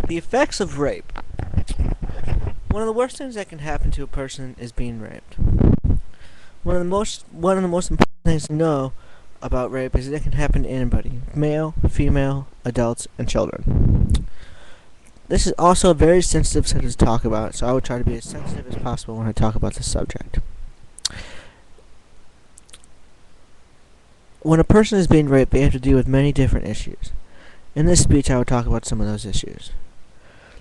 The effects of rape. One of the worst things that can happen to a person is being raped. One of the most important things to know about rape is that it can happen to anybody, male, female, adults, and children. This is also a very sensitive subject to talk about, so I would try to be as sensitive as possible when I talk about this subject. When a person is being raped, they have to deal with many different issues. In this speech, I will talk about some of those issues.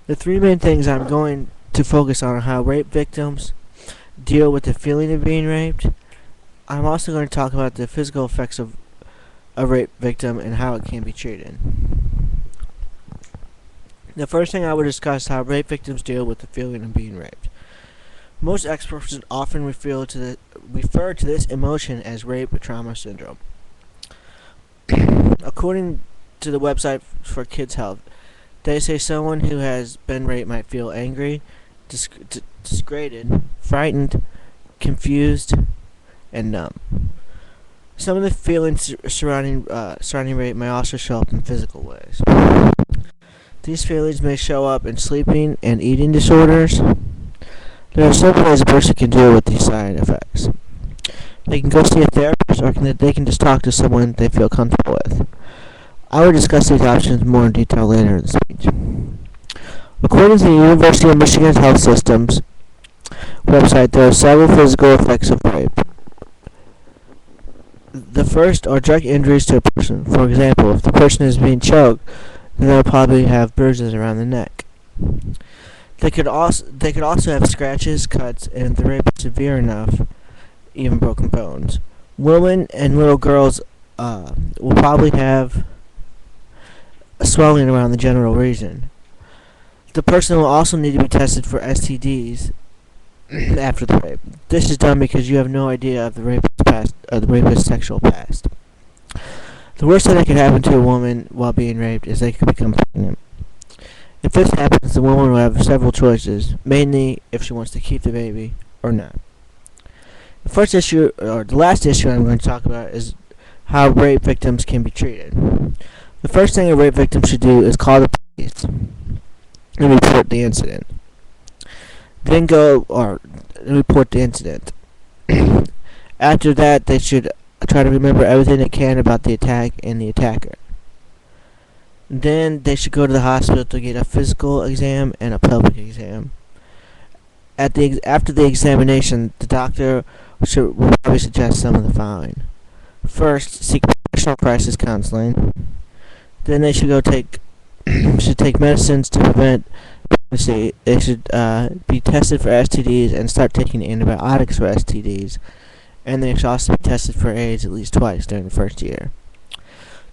The three main things I'm going to focus on are how rape victims deal with the feeling of being raped. I'm also going to talk about the physical effects of a rape victim and how it can be treated. The first thing I will discuss is how rape victims deal with the feeling of being raped. Most experts often refer to this emotion as rape trauma syndrome. According to the website for Kids Health, they say someone who has been raped might feel angry, disgraded, frightened, confused, and numb. Some of the feelings surrounding rape may also show up in physical ways. These feelings may show up in sleeping and eating disorders. There are several ways a person can deal with these side effects. They can go see a therapist, or they can just talk to someone they feel comfortable with. I will discuss these options more in detail later in the speech. According to the University of Michigan's Health Systems website, there are several physical effects of rape. The first are direct injuries to a person. For example, if the person is being choked, then they'll probably have bruises around the neck. They could also have scratches, cuts, and if the rape is severe enough, even broken bones. Women and little girls will probably have a swelling around the genital region. The person will also need to be tested for STDs after the rape. This is done because you have no idea of the rapist's sexual past. The worst thing that could happen to a woman while being raped is they could become pregnant. If this happens, the woman will have several choices, mainly if she wants to keep the baby or not. The last issue I'm going to talk about is how rape victims can be treated. The first thing a rape victim should do is call the police and report the incident. Then report the incident. After that, they should try to remember everything they can about the attack and the attacker. Then they should go to the hospital to get a physical exam and a pelvic exam. After the examination, the doctor will probably suggest some of the following. First, seek professional crisis counseling. Then they should take medicines to prevent pregnancy. They should be tested for STDs and start taking antibiotics for STDs. And they should also be tested for AIDS at least twice during the first year.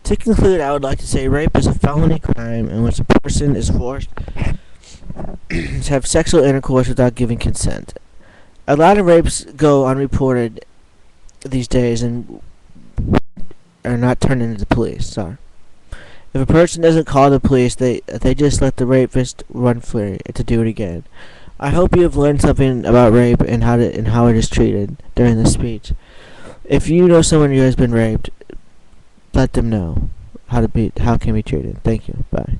To conclude, I would like to say rape is a felony crime in which a person is forced to have sexual intercourse without giving consent. A lot of rapes go unreported these days and are not turned into the police. Sorry. If a person doesn't call the police, they just let the rapist run free to do it again. I hope you have learned something about rape and how it is treated during this speech. If you know someone who has been raped, let them know how it can be treated. Thank you. Bye.